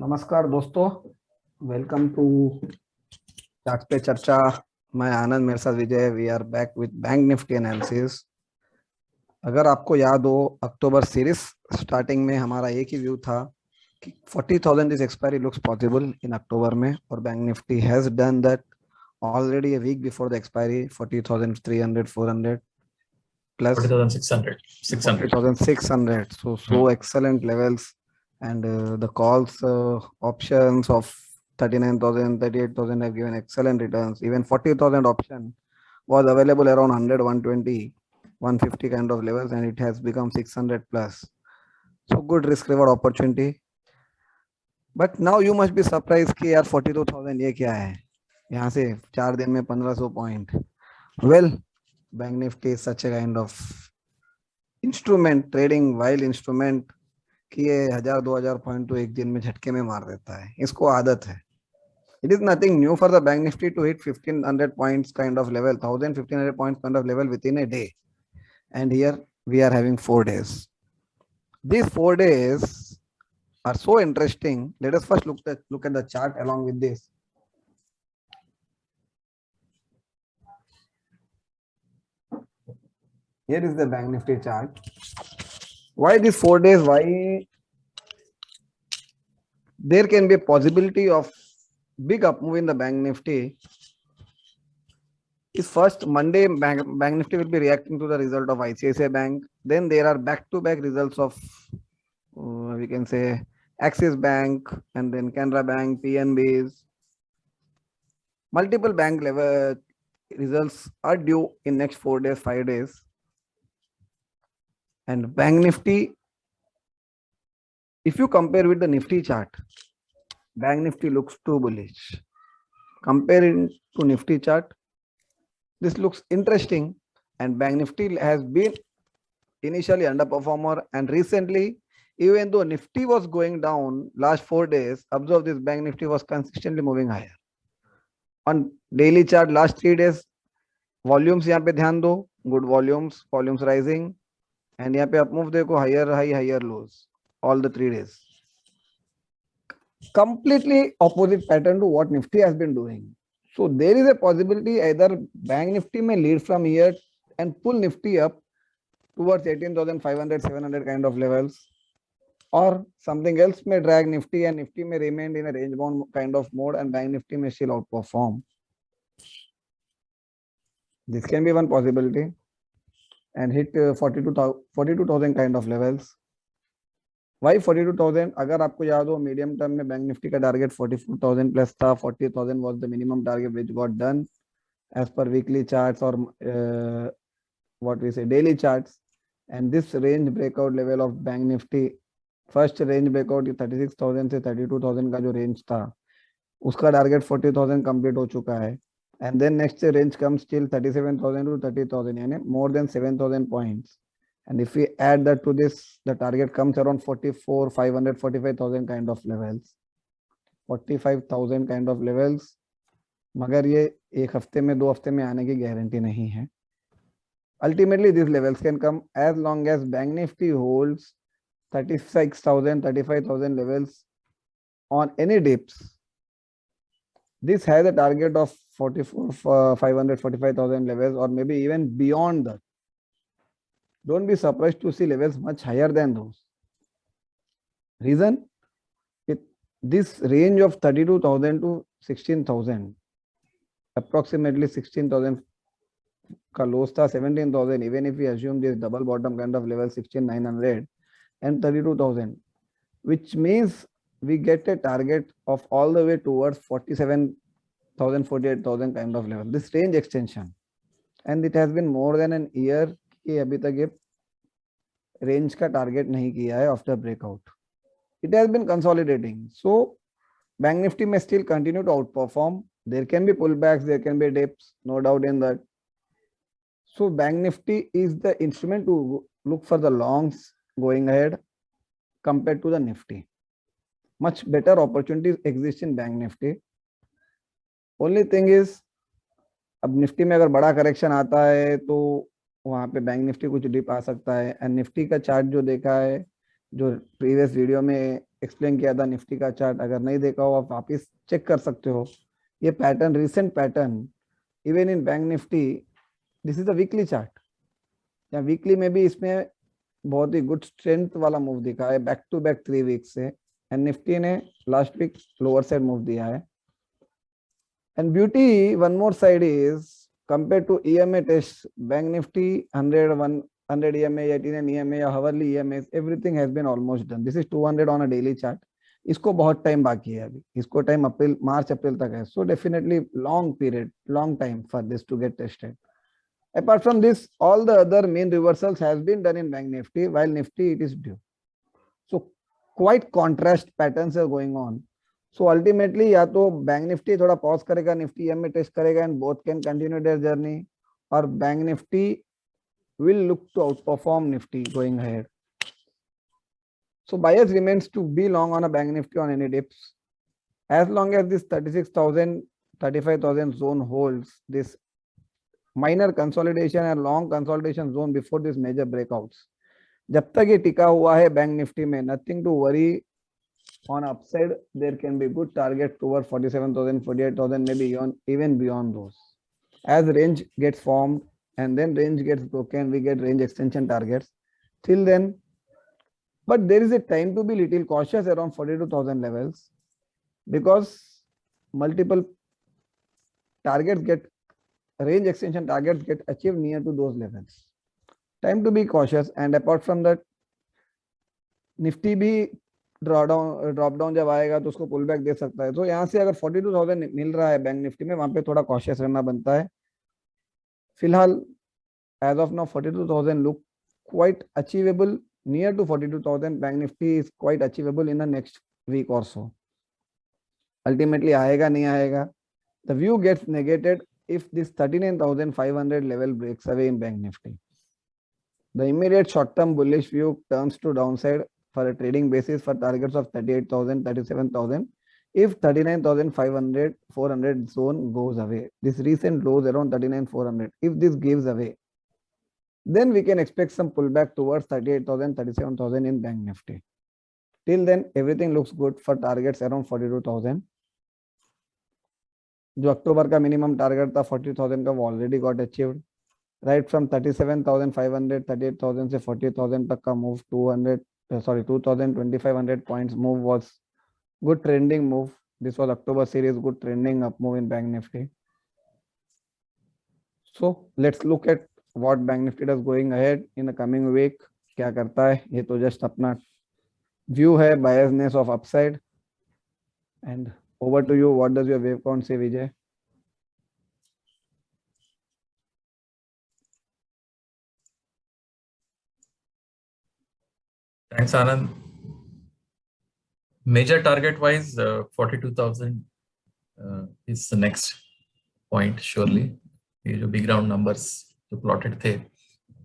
नमस्कार दोस्तों, welcome to chart पे चर्चा। मैं आनंद, मेरे साथ Vijay. We are back with Bank Nifty analysis. अगर आपको याद हो, अक्टूबर सीरीज स्टार्टिंग में हमारा एक ही व्यू था कि 40,000 is expiry looks possible in October में, और Bank Nifty has done that already a week before the expiry. 40,300, 400 plus 40,600. 600. 40,600. So excellent levels. And the calls options of 39,000, 38,000 have given excellent returns. Even 40,000 option was available around 100, 120, 150 kind of levels, and it has become 600 plus. So good risk reward opportunity. But now you must be surprised कि यार 42,000 ये क्या है, यहाँ से 4 दिन में 1500 point. Well, Bank Nifty is such a kind of instrument, trading while instrument, कि ये 1000-2000 पॉइंट तो एक दिन में झटके में मार देता है, इसको आदत है। It is nothing new for the Bank Nifty to hit 1500 points kind of level, 1000-1500 points kind of level within a day. And here we are having 4 days. These 4 days are so interesting. Let us first look at the chart along with this. Here is the Bank Nifty chart. Why these 4 days? Why there can be a possibility of big up move in the Bank Nifty? Is first Monday Bank Nifty will be reacting to the result of ICICI Bank. Then there are back-to-back results of we can say Axis Bank, and then Canara Bank, PNBs. Multiple bank level results are due in next 4 days, 5 days. And Bank Nifty, if you compare with the Nifty chart, Bank Nifty looks too bullish. Comparing to Nifty chart, this looks interesting, and Bank Nifty has been initially underperformer, and recently, even though Nifty was going down last 4 days, observe this, Bank Nifty was consistently moving higher. On daily chart last 3 days, volumes यहाँ पे ध्यान दो, good volumes rising, and यहाँ पे up move देखो, higher high, higher lows, all the 3 days. Completely opposite pattern to what Nifty has been doing. So there is a possibility either Bank Nifty may lead from here and pull Nifty up towards 18,500, 700 kind of levels, or something else may drag Nifty, and Nifty may remain in a range bound kind of mode, and Bank Nifty may still outperform. This can be one possibility, and hit 42,000 kind of levels. Why 42,000? अगर आपको याद हो, medium term में bank Nifty का target 44,000 plus था. 40,000 was the minimum target which got done as per weekly charts or what we say daily charts. And this range breakout level of Bank Nifty, first range breakout 36,000 से 32,000 का जो range था, उसका target 40,000 complete हो चुका है. And then next range come still 37,000 to 30,000, यानी more than 7,000 points. And if we add that to this, the target comes around 44,500, 45,000 kind of levels. 45,000 kind of levels. मगर ये एक हफ्ते में 2 हफ्ते में आने की गारंटी नहीं है. Ultimately, these levels can come as long as Bank Nifty holds 36,000, 35,000 levels on any dips. This has a target of 44,500, 45,000 levels, or maybe even beyond that. Don't be surprised to see levels much higher than those. Reason? This range of 32,000 to 16,000, approximately 16,000 का lows था, 17,000. Even if we assume this double bottom kind of level 16,900 and 32,000, which means we get a target of all the way towards 47,000, 48,000 kind of level. This range extension, and it has been more than an year कि अभी तक ये range का target नहीं किया है after breakout. It has been consolidating. So Bank Nifty may still continue to outperform. There can be pullbacks, there can be dips, no doubt in that. So Bank Nifty is the instrument to look for the longs going ahead compared to the Nifty. Much better opportunities exist in Bank Nifty. Only thing is, अब Nifty में अगर बड़ा correction आता है तो वहाँ पे bank Nifty कुछ डिप आ सकता है. एंड निफ्टी का चार्ट जो देखा है, जो प्रीवियस वीडियो में एक्सप्लेन किया था निफ्टी का चार्ट, अगर नहीं देखा हो आप वापिस चेक कर सकते हो। ये pattern, recent pattern, even in bank Nifty, this is the weekly chart. या वीकली में भी इसमें बहुत ही गुड स्ट्रेंथ वाला मूव दिखा है बैक टू बैक 3 वीक से, एंड निफ्टी ने last week lower side move दिया है। And beauty one more side is compared to EMA tests, Bank Nifty 100 EMA, 89 EMA या hourly EMAs, everything has been almost done. This is 200 on a daily chart. इसको बहुत time बाकी है अभी, इसको time April, मार्च April तक है। So definitely long period, long time for this to get tested. Apart from this, all the other main reversals has been done in Bank Nifty, while Nifty it is due. So quite contrast patterns are going on. So ultimately या तो Bank Nifty थोड़ा pause करेगा, Nifty EMA test करेगा, and both can continue their journey, और Bank Nifty will look to outperform Nifty going ahead. So bias remains to be long on a Bank Nifty on any dips. As long as this 36,000, 35,000 zone holds, this minor consolidation and long consolidation zone before this major breakouts, जब तक ये टिका हुआ है bank Nifty में, nothing to worry. On upside, there can be good target toward 47,000, 48,000, maybe even beyond those. As range gets formed and then range gets broken, we get range extension targets. Till then, but there is a time to be little cautious around 42,000 levels, because multiple targets get, range extension targets get achieved near to those levels. Time to be cautious. And apart from that, Nifty भी drop down जब आएगा तो उसको pull back दे सकता है। तो यहाँ से अगर 42,000 मिल रहा है बैंक निफ्टी में, वहां पे थोड़ा कॉशियस रहना बनता है। फिलहाल as of now 42,000 look quite achievable, near to 42,000 bank Nifty is quite achievable in the next week or so. Ultimately आएगा नहीं आएगा, the view gets negated if this 39,500 level breaks away in Bank Nifty. The immediate short-term bullish view turns to downside for a trading basis for targets of 38,000, 37,000. If 39,500, 400 zone goes away, this recent lows around 39,400, if this gives away, then we can expect some pullback towards 38,000, 37,000 in Bank Nifty. Till then, everything looks good for targets around 42,000. जो अक्टूबर का minimum target था 40,000 का, वो already got achieved. Right from 37,500, 38,000 से 40,000 तक का move, 2,000, 2,500 points move was good trending move. This was October series good trending up move in bank Nifty. So let's look at what bank Nifty does going ahead in the coming week. क्या करता है ये तो just अपना view है, biasness of upside. And over to you, what does your wave count say, Vijay? Thanks, Anand. Major target wise, 42,000 is the next point surely. ये जो big round numbers जो plotted थे,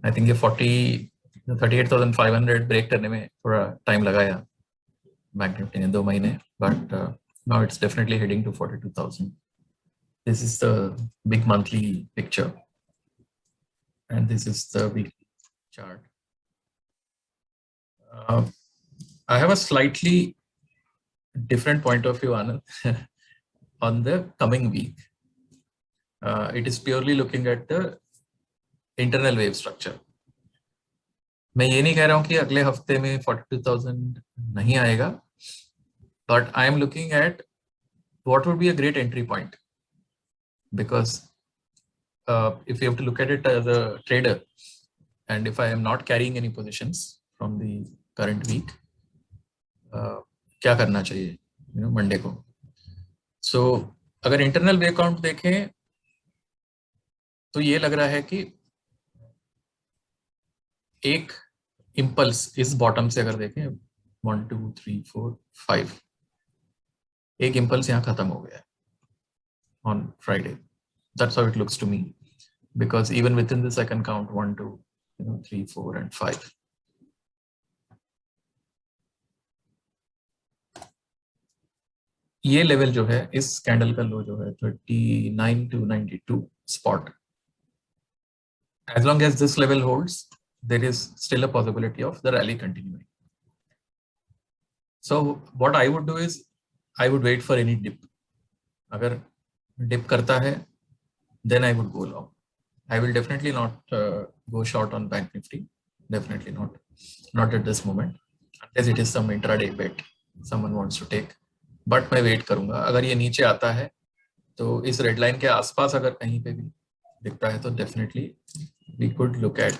I think ये 38,500 break करने में थोड़ा time लगाया bank Nifty ने, 2 महीने, but now it's definitely heading to 42,000. This is the big monthly picture, and this is the weekly chart. I have a slightly different point of view, Anand, on the coming week. It is purely looking at the internal wave structure. मैं ये नहीं कह रहा हूँ कि अगले हफ्ते में 42,000 नहीं आएगा, but I am looking at what would be a great entry point, because if you have to look at it as a trader, and if I am not carrying any positions from the current week, क्या करना चाहिए Monday को. So अगर internal वे count देखें तो ये लग रहा है कि एक इम्पल्स इस बॉटम से अगर देखें 1 2 3 4 5, एक इम्पल्स यहाँ खत्म हो गया है on Friday. That's how it looks to me, because even within this I can count 1 2 3 4 and 5. ये लेवल जो है, इस कैंडल का लो जो है 39 to 92 spot. As long as this level holds, there is still a possibility of the rally continuing. So what I would do is I would wait for any dip. अगर dip करता है, then I would go long. I will definitely not go short on Bank Nifty. Definitely not. Not at this moment. Unless it is some intraday bet someone wants to take. But मैं wait करूंगा. अगर ये नीचे आता है तो इस red line के आसपास अगर कहीं पे भी दिखता है तो definitely we could look at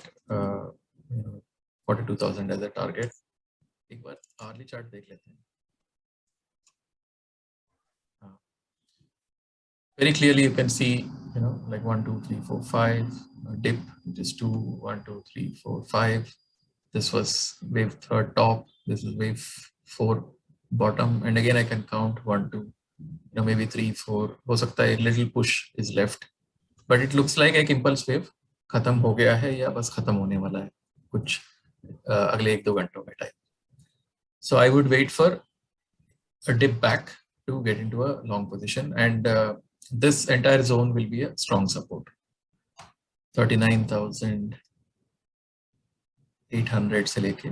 42,000 as a target. एक बार hourly chart देख लेते हैं. Very clearly you can see, like 1, 2, 3, 4, 5, a dip, it is 2, 1, 2, 3, 4, 5. This was wave 3rd top, this is wave 4 bottom, and again I can count 1, 2, maybe 3, 4. हो सकता है a little push is left, but it looks like एक impulse wave खत्म हो गया है या बस खत्म होने वाला है कुछ अगले 1-2 घंटों में time. So I would wait for a dip back to get into a long position, and this entire zone will be a strong support. 39,800 से लेके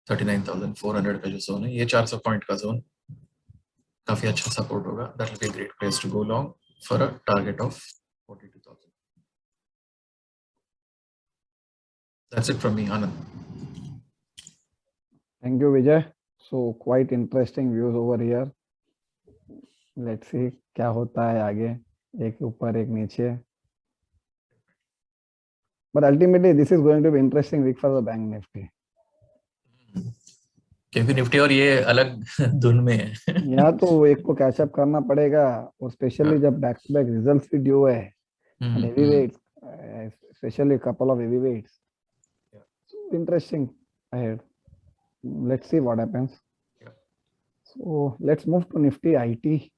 39,400 का जो जोन है, ये 400 पॉइंट का जोन काफी अच्छा सपोर्ट होगा. That will be a great place to go long for a target of 42,000. That's it from me, Anand. Thank you, Vijay. So quite interesting views over here. Let's see क्या होता है आगे, एक ऊपर एक नीचे. But ultimately this is going to be interesting week for the Bank Nifty. क्योंकि Nifty और ये अलग धुन में है. यहाँ तो एक को कैचअप करना पड़ेगा, और स्पेशली जब बैक टू बैक रिजल्ट्स भी ड्यू है and heavyweights, especially a couple of heavyweights. So interesting ahead. Let's see what happens. Yeah. So let's move to Nifty IT.